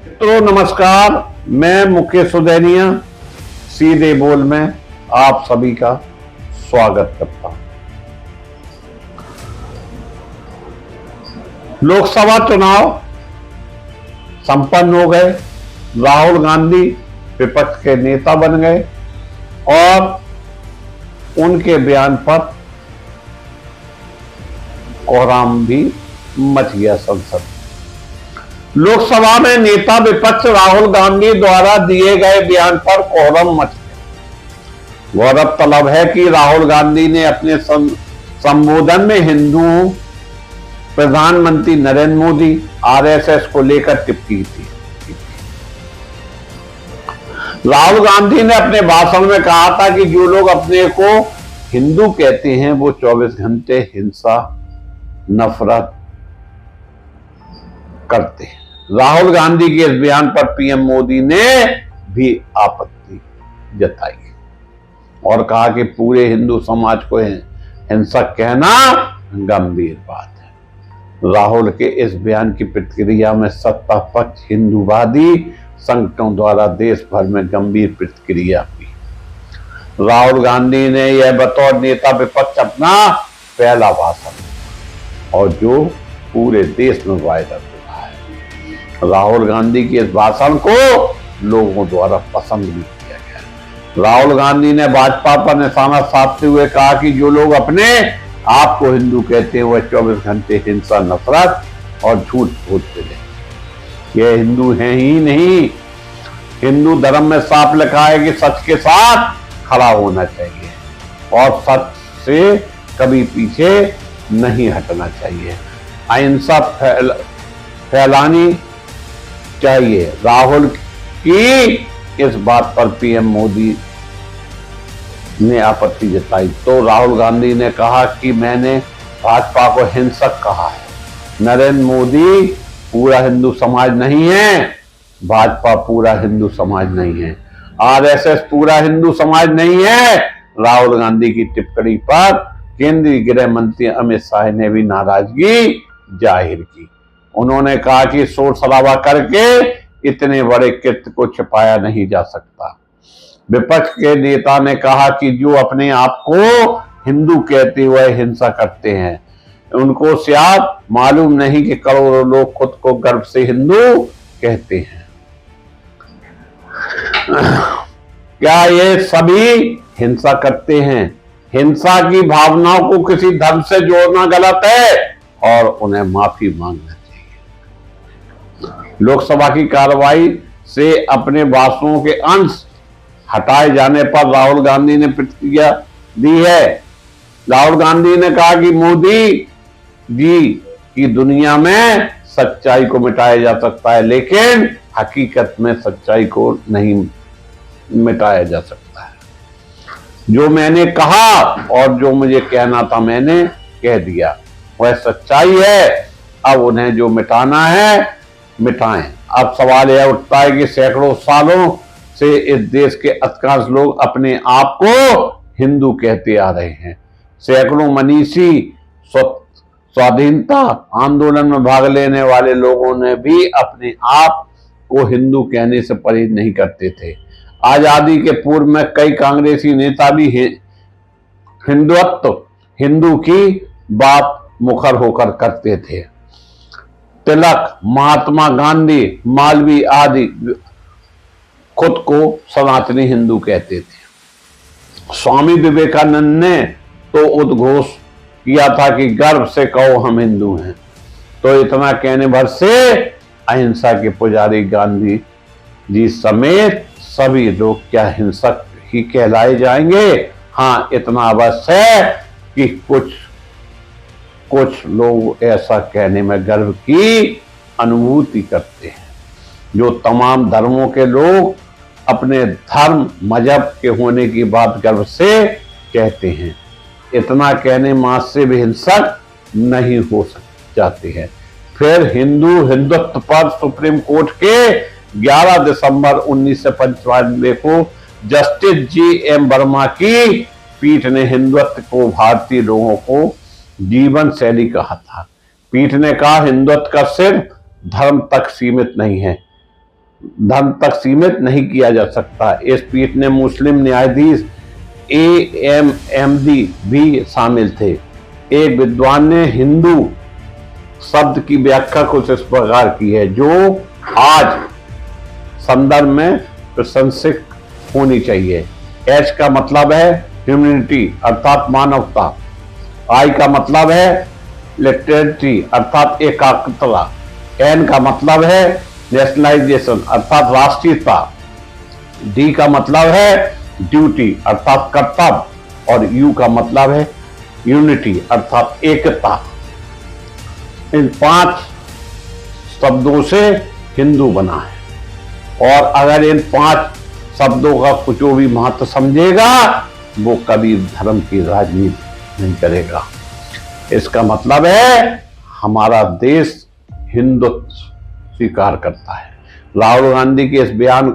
तो नमस्कार, मैं मुकेश सुदैनिया सीधे बोल में आप सभी का स्वागत करता हूं। लोकसभा चुनाव संपन्न हो गए। राहुल गांधी विपक्ष के नेता बन गए और उनके बयान पर कोहराम भी मच गया संसद। लोकसभा में नेता विपक्ष राहुल गांधी द्वारा दिए गए बयान पर कोहराम मच गया। गौरव तलब है कि राहुल गांधी ने अपने संबोधन में हिंदुओं, प्रधानमंत्री नरेंद्र मोदी, आरएसएस को लेकर टिप्पणी की। राहुल गांधी ने अपने भाषण में कहा था कि जो लोग अपने को हिंदू कहते हैं वो 24 घंटे हिंसा, नफरत करते हैं। राहुल गांधी के इस बयान पर पीएम मोदी ने भी आपत्ति जताई और कहा कि पूरे हिंदू समाज को हिंसक कहना गंभीर बात है। राहुल के इस बयान की प्रतिक्रिया में सत्ता पक्ष हिंदूवादी संगठनों द्वारा देश भर में गंभीर प्रतिक्रिया हुई। राहुल गांधी ने यह बतौर नेता विपक्ष अपना पहला भाषण और जो पूरे देश में वायरल हुआ है। राहुल गांधी के इस भाषण को लोगों द्वारा पसंद भी किया गया। राहुल गांधी ने भाजपा पर निशाना साधते हुए कहा कि जो लोग अपने आप को हिंदू कहते हैं वह 24 घंटे हिंसा, नफरत और झूठ बोलते हैं। यह हिंदू हैं ही नहीं। हिंदू धर्म में साफ लिखा है कि सच के साथ खड़ा होना चाहिए और सच से कभी पीछे नहीं हटना चाहिए। अहिंसा फैलानी चाहिए। राहुल की इस बात पर पीएम मोदी ने आपत्ति जताई तो राहुल गांधी ने कहा कि मैंने भाजपा को हिंसक कहा है। नरेंद्र मोदी पूरा हिंदू समाज नहीं है, भाजपा पूरा हिंदू समाज नहीं है, आरएसएस पूरा हिंदू समाज नहीं है। राहुल गांधी की टिप्पणी पर केंद्रीय गृह मंत्री अमित शाह ने भी नाराजगी जाहिर की। उन्होंने कहा कि शोर शराबा करके इतने बड़े कृत्य को छिपाया नहीं जा सकता। विपक्ष के नेता ने कहा कि जो अपने आप को हिंदू कहते हुए हिंसा करते हैं उनको शायद मालूम नहीं कि करोड़ों लोग खुद को गर्व से हिंदू कहते हैं। क्या ये सभी हिंसा करते हैं? हिंसा की भावनाओं को किसी धर्म से जोड़ना गलत है और उन्हें माफी मांगना चाहिए। लोकसभा की कार्रवाई से अपने भाषणों के अंश हटाए जाने पर राहुल गांधी ने प्रतिक्रिया दी है। राहुल गांधी ने कहा कि मोदी जी की दुनिया में सच्चाई को मिटाया जा सकता है लेकिन हकीकत में सच्चाई को नहीं मिटाया जा सकता है। जो मैंने कहा और जो मुझे कहना था मैंने कह दिया, वह सच्चाई है। अब उन्हें जो मिटाना है मिटाएं। अब सवाल यह उठता है कि सैकड़ों सालों से इस देश के अधिकांश लोग अपने आप को हिंदू कहते आ रहे हैं। सैकड़ों मनीषी स्वाधीनता आंदोलन में भाग लेने वाले लोगों ने भी अपने आप को हिंदू कहने से परहेज नहीं करते थे। आजादी के पूर्व में कई कांग्रेसी नेता भी हिंदुत्व, हिंदू की बात मुखर होकर करते थे। तिलक, महात्मा गांधी, मालवीय आदि खुद को सनातनी हिंदू कहते थे। स्वामी विवेकानंद ने तो उद्घोष किया था कि गर्व से कहो हम हिंदू हैं। तो इतना कहने भर से अहिंसा के पुजारी गांधी जी समेत सभी लोग क्या हिंसक ही कहलाए जाएंगे? हाँ, इतना अवश्य है कि कुछ लोग ऐसा कहने में गर्व की अनुभूति करते हैं। जो तमाम धर्मों के लोग अपने धर्म मजहब के होने की बात गर्व से कहते हैं। इतना कहने मात्र से भी हिंसक नहीं हो जाते हैं। फिर हिंदुत्व पर सुप्रीम कोर्ट के 11 दिसंबर 1995 को जस्टिस जी.एम. वर्मा की पीठ ने हिंदुत्व को भारतीय लोगों को जीवन शैली कहा था। पीठ ने कहा हिंदुत्व का सिर्फ धर्म तक सीमित नहीं है, धर्म तक सीमित नहीं किया जा सकता। इस पीठ में मुस्लिम न्यायाधीश AMMD भी शामिल थे। एक विद्वान ने हिंदू शब्द की व्याख्या कुछ इस प्रकार की है, जो आज संदर्भ में प्रशंसित होनी चाहिए। H का मतलब है ह्यूमैनिटी अर्थात मानवता। I का मतलब है लिटरेटी अर्थात एकाग्रता। N का मतलब है नेशनलाइजेशन अर्थात राष्ट्रीयता। D का मतलब है ड्यूटी अर्थात कर्तव्य और U का मतलब है यूनिटी अर्थात एकता। इन 5 शब्दों से हिंदू बना है और अगर इन 5 शब्दों का कुछ भी महत्व समझेगा वो कभी धर्म की राजनीति नहीं करेगा। इसका मतलब है हमारा देश हिंदुत्व स्वीकार करता है। राहुल गांधी के इस बयान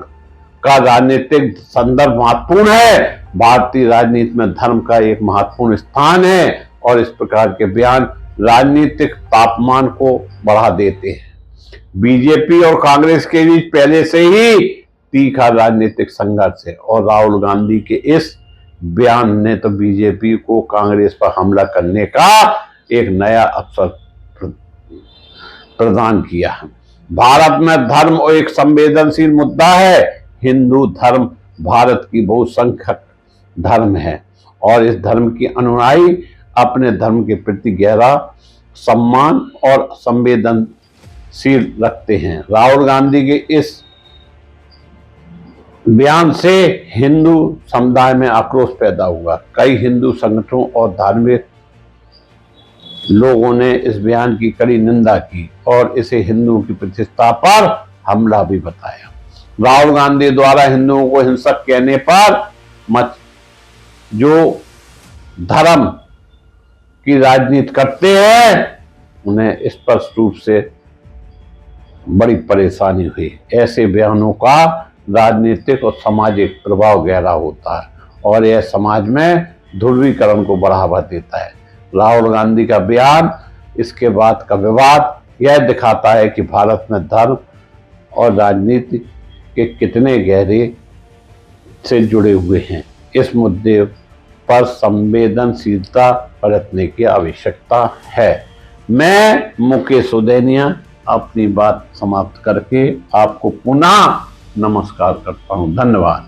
का राजनीतिक संदर्भ महत्वपूर्ण है। भारतीय राजनीति में धर्म का एक महत्वपूर्ण स्थान है और इस प्रकार के बयान राजनीतिक तापमान को बढ़ा देते हैं। बीजेपी और कांग्रेस के बीच पहले से ही तीखा राजनीतिक संघर्ष है और राहुल गांधी के इस बयान ने तो बीजेपी को कांग्रेस पर हमला करने का एक नया अवसर प्रदान किया है। भारत में धर्म एक संवेदनशील मुद्दा है। हिंदू धर्म भारत की बहुसंख्यक धर्म है और इस धर्म की अनुयायी अपने धर्म के प्रति गहरा सम्मान और संवेदनशील रखते हैं। राहुल गांधी के इस बयान से हिंदू समुदाय में आक्रोश पैदा हुआ। कई हिंदू संगठनों और धार्मिक लोगों ने इस बयान की कड़ी निंदा की और इसे हिंदुओं की प्रतिष्ठा पर हमला भी बताया। राहुल गांधी द्वारा हिंदुओं को हिंसक कहने पर जो धर्म की राजनीति करते हैं उन्हें स्पष्ट रूप से बड़ी परेशानी हुई। ऐसे बयानों का राजनीतिक और सामाजिक प्रभाव गहरा होता है और यह समाज में ध्रुवीकरण को बढ़ावा देता है। राहुल गांधी का बयान, इसके बाद का विवाद यह दिखाता है कि भारत में धर्म और राजनीति के कितने गहरे से जुड़े हुए हैं। इस मुद्दे पर संवेदनशीलता बरतने की आवश्यकता है। मैं मुकेश उदैनिया अपनी बात समाप्त करके आपको पुनः नमस्कार करता हूं। धन्यवाद।